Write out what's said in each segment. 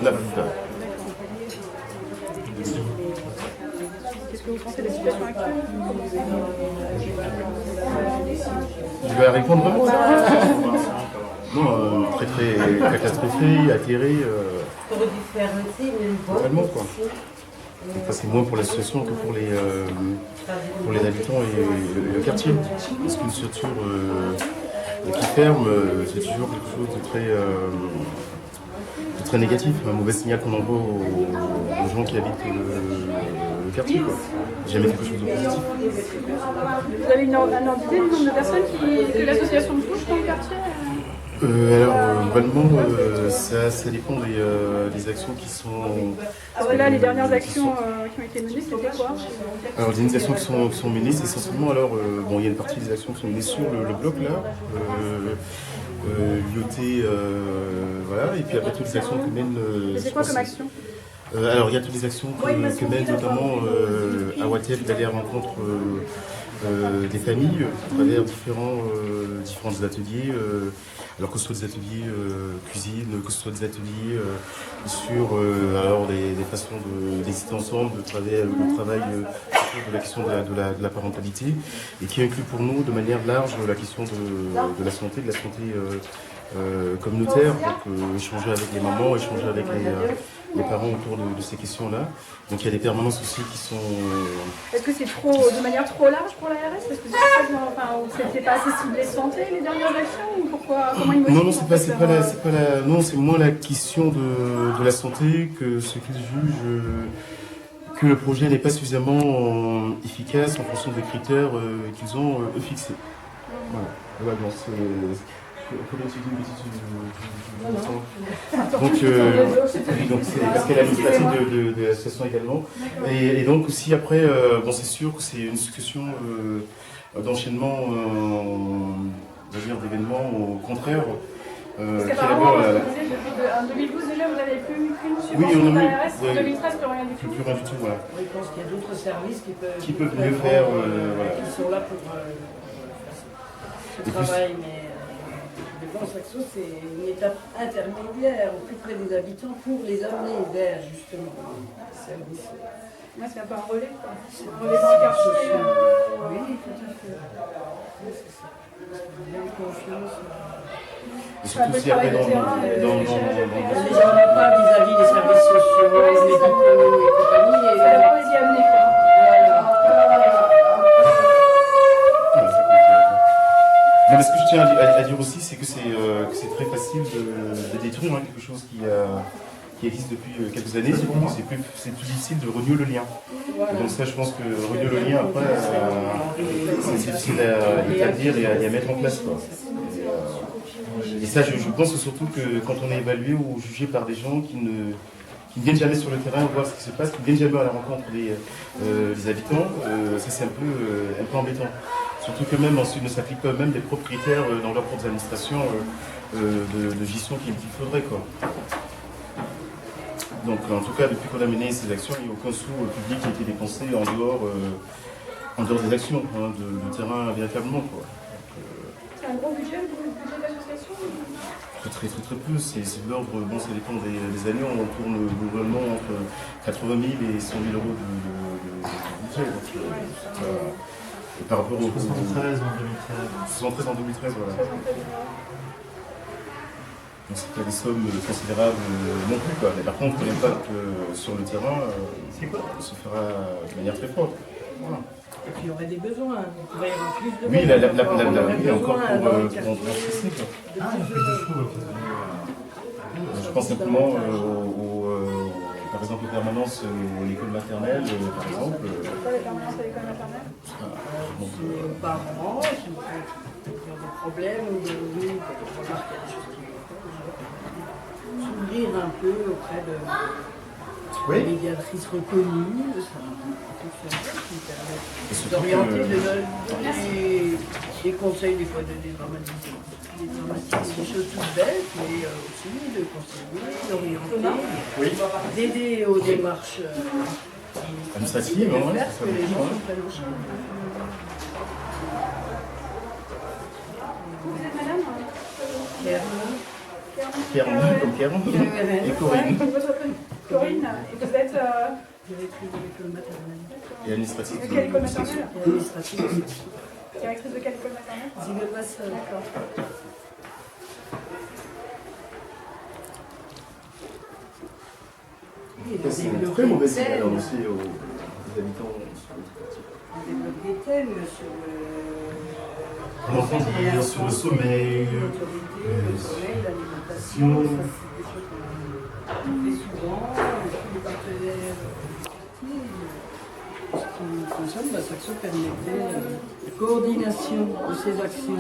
9. Qu'est-ce que vous pensez de la situation actuelle? Je vais répondre vraiment. Non, très très catastrophé, atterré. Totalement quoi. Enfin, c'est moins pour l'association que pour les habitants et le quartier. Parce qu'une structure qui ferme, c'est toujours quelque chose de très négatif, un mauvais signal qu'on envoie aux gens qui habitent le quartier. Quoi. Jamais quelque chose de positif. Vous avez un ordre d'idée du nombre de personnes que l'association touche dans le quartier? Globalement, ça dépend des actions qui sont... Là, les dernières actions qui ont été menées, c'était quoi? Alors, les actions qui sont menées, c'est essentiellement, il y a une partie des actions qui sont menées sur le bloc, là, l'IoT, voilà, et puis après toutes les actions que mènent... c'est quoi comme action? Alors, il y a toutes les actions que mènent notamment à Watef d'aller à la rencontre des familles à travers différents ateliers, alors que ce soit des ateliers cuisine, que ce soit des ateliers sur des façons d'exister ensemble, de travail autour de la question de la parentalité, et qui inclut pour nous de manière large la question de la santé, communautaire, donc échanger avec les mamans, échanger avec les parents autour de ces questions-là. Donc il y a des permanences aussi qui sont... Est-ce que c'est de manière trop large pour l'ARS? Est-ce que c'était pas assez ciblé santé les dernières actions ou comment ils Non, non, c'est moins la question de la santé que ce qu'ils jugent que le projet n'est pas suffisamment efficace en fonction des critères qu'ils ont eux fixés. Voilà, donc donc c'est parce qu'elle a l'administrative de l'association également. Et donc aussi après, c'est sûr que c'est une discussion d'enchaînement d'événements au contraire. Parce qu'apparemment, en 2012 déjà, vous n'avez plus une subvention d'ARS, en 2013 plus rien du tout. Plus rien du tout, voilà. Je pense qu'il y a d'autres services qui peuvent mieux faire, qui sont là pour ce travail, mais je pense que c'est une étape intermédiaire au plus près des habitants pour les amener vers justement ces services. Moi, c'est un peu un relais, quoi. Un relais dans le quartier. Oui, tout à fait. C'est ça. Il y a une confiance. Et surtout si après déjà pas vis-à-vis des services sociaux, médicaux et compagnie. Et alors les y amener, quoi. Non, mais ce que je tiens à dire aussi, c'est que c'est très facile de détruire quelque chose qui existe depuis quelques années, c'est plus difficile de renouer le lien. Voilà. Donc ça, je pense que renouer le lien, après, c'est difficile à établir et à mettre en place. Quoi. Et ça, je pense surtout que quand on est évalué ou jugé par des gens qui ne viennent jamais sur le terrain voir ce qui se passe, qui ne viennent jamais à la rencontre des habitants, ça c'est un peu embêtant. Surtout que même ensuite ne s'appliquent pas même des propres critères dans leurs propres administrations de gestion qu'il faudrait. Quoi. Donc en tout cas, depuis qu'on a mené ces actions, il n'y a aucun sou public qui a été dépensé en dehors des actions, de terrain véritablement. Quoi. C'est un gros budget, d'association? Très peu, c'est de l'ordre, ça dépend des années, on tourne globalement entre 80 000 et 100 000 euros de budget. Donc, et par rapport au... 73 en 2013, voilà. Donc c'est pas des sommes considérables non plus, quoi. Mais par contre, l'impact sur le terrain se fera de manière très forte. Voilà. Et puis il y aurait des besoins, il pourrait y avoir plus de oui, encore pour renforcer. Je pense simplement par exemple aux permanences à l'école maternelle, par exemple. Pourquoi les permanences à l'école maternelle? Les parents qui ont des problèmes ou des revenus, quand on remarque qu'il y a des choses qui vont pas, s'ouvrir un peu auprès de médiatrices reconnues, qui permettent d'orienter, de donner des conseils, des fois de dédramatiser des choses toutes bêtes, mais aussi de conseiller, d'orienter, d'aider aux démarches administratives, que les gens prennent en charge. Vous êtes madame? Pierre. Kern, comme Kern. Et Corinne. Votre prénom Corinne. Et vous êtes Directrice de l'école maternelle. Et administratif. de quelle école maternelle? Et administrative aussi. Directrice de quelle école maternelle? Ziegelwasser. D'accord. C'est une très mauvaise idée alors aussi aux habitants sur le quartier. On développe des thèmes sur L'enfant qui est sur le sommeil, l'autorité, le sommeil, l'alimentation, ça c'est des choses qu'on fait souvent, tous les partenaires. Ce qui fonctionne, Saxo permettait la coordination de ces actions.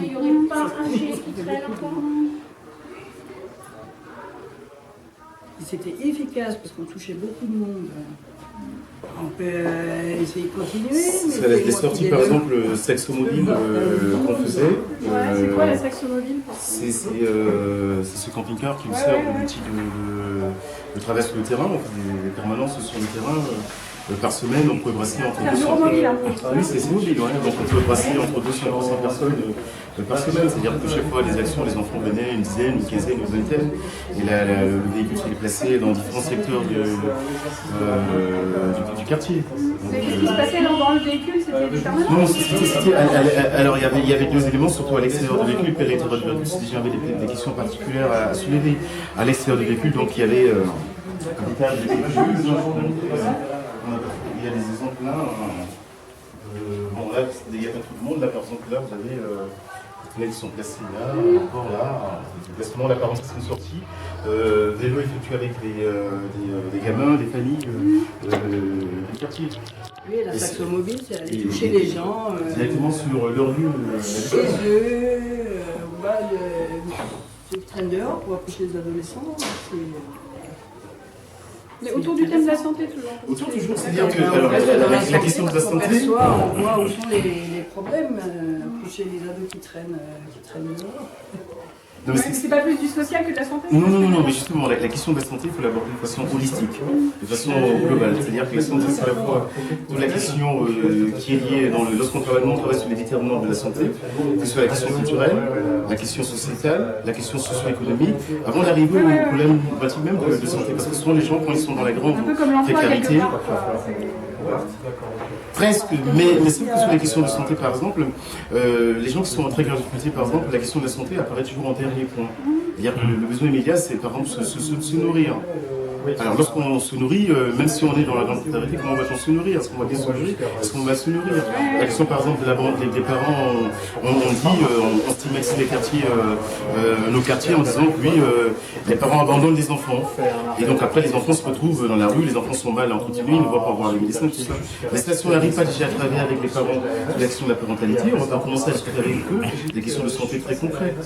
Et c'était efficace parce qu'on touchait beaucoup de monde. On peut essayer de continuer. Ça a été sorti par exemple le saxo-mobile qu'on faisait. Ouais, c'est quoi la saxo-mobile? C'est ce camping-car qui nous sert d'outil de traverser le terrain. On fait des permanences sur le terrain. Par semaine, on peut brasser entre 200 oui, c'est mobile, ouais. Donc on peut brasser entre 200 et 300 personnes par semaine. C'est-à-dire que chaque fois, les actions, les enfants venaient une dizaine, une quinzaine, une vingtaine. Et le véhicule s'est placé dans différents secteurs du quartier. Qu'est-ce qui se passait dans le véhicule? C'était des permanences? Non, alors il y avait deux éléments, surtout à l'extérieur du véhicule. Périphérie du véhicule, c'est déjà des questions particulières à soulever. À l'extérieur du véhicule, donc il y avait il y a des exemples là. Bon, là, il n'y a pas tout le monde. Là, par exemple, là, vous avez les qui sont placés là, encore là. Les placements, là, par exemple, qui sont sortis. Vélo effectué avec des gamins, des familles du quartier. Oui, la saxo-mobile, c'est aller toucher les gens. Directement sur leur lieu. Chez eux, ou là, ceux qui traînent dehors pour approcher les adolescents. Mais autour du thème de la santé, toujours. Autour toujours, c'est-à-dire que alors, la question de la santé. On voit où sont les problèmes chez les ados qui traînent dehors. Non, mais c'est pas plus du social que de la santé? Non, mais justement, la question de la santé, il faut l'aborder de façon holistique, de façon globale. C'est-à-dire que la santé, c'est à la fois toute la question qui est liée, lorsqu'on travaille sur les déterminants de la santé, que ce soit la question culturelle, la question sociétale, la question socio-économique, avant d'arriver au problème même de santé. Parce que souvent, les gens, quand ils sont dans la grande précarité, presque, mais sauf que sur les questions de santé, par exemple, les gens qui sont en très grande difficulté, par exemple, la question de la santé apparaît toujours en dernier point. C'est-à-dire que le besoin immédiat, c'est par exemple se nourrir. Alors lorsqu'on se nourrit, même si on est dans la grande précarité, comment va-t-on se nourrir? Est-ce qu'on va bien se nourrir? Est-ce qu'on va se nourrir? La question par exemple de la bande des parents, on stigmatise les quartiers, nos quartiers en disant que oui, les parents abandonnent les enfants. Et donc après les enfants se retrouvent dans la rue, les enfants sont mal entretenus, ils ne vont pas voir les médecins, tout ça. Mais si on n'arrive pas déjà à travailler avec les parents sur l'action de la parentalité, on va commencer à discuter avec eux des questions de santé très concrètes.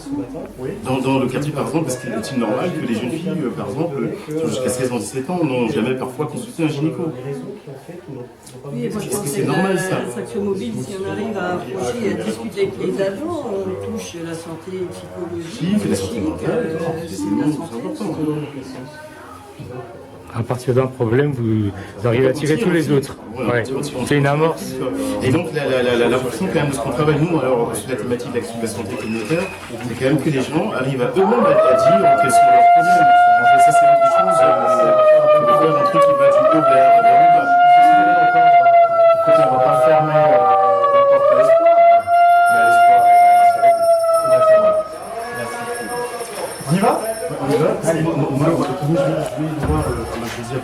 Dans le quartier par exemple, parce qu'il est normal que les jeunes filles, par exemple, jusqu'à 16 ans, 17 ans, n'ont jamais parfois consulté un gynéco. Oui, moi je pense que c'est normal ça. La saxo-mobile, si on arrive à approcher et à discuter avec les agents, on touche la santé psychologique, la santé mentale, c'est important. À partir d'un problème, vous arrivez à tirer tous les autres. Ouais. C'est une amorce. Et donc la fonction quand même de ce qu'on travaille nous, alors sur la thématique de l'action de la santé communautaire, c'est quand même que les gens arrivent à eux-mêmes à dire quels sont leurs problèmes. Et ça c'est autre chose, de faire un truc qui va du haut vers le bas. Écoutez, on va pas fermer la porte à l'espoir, mais à l'espoir, c'est vrai. On y va? On y va? Je vais voir, je vais dire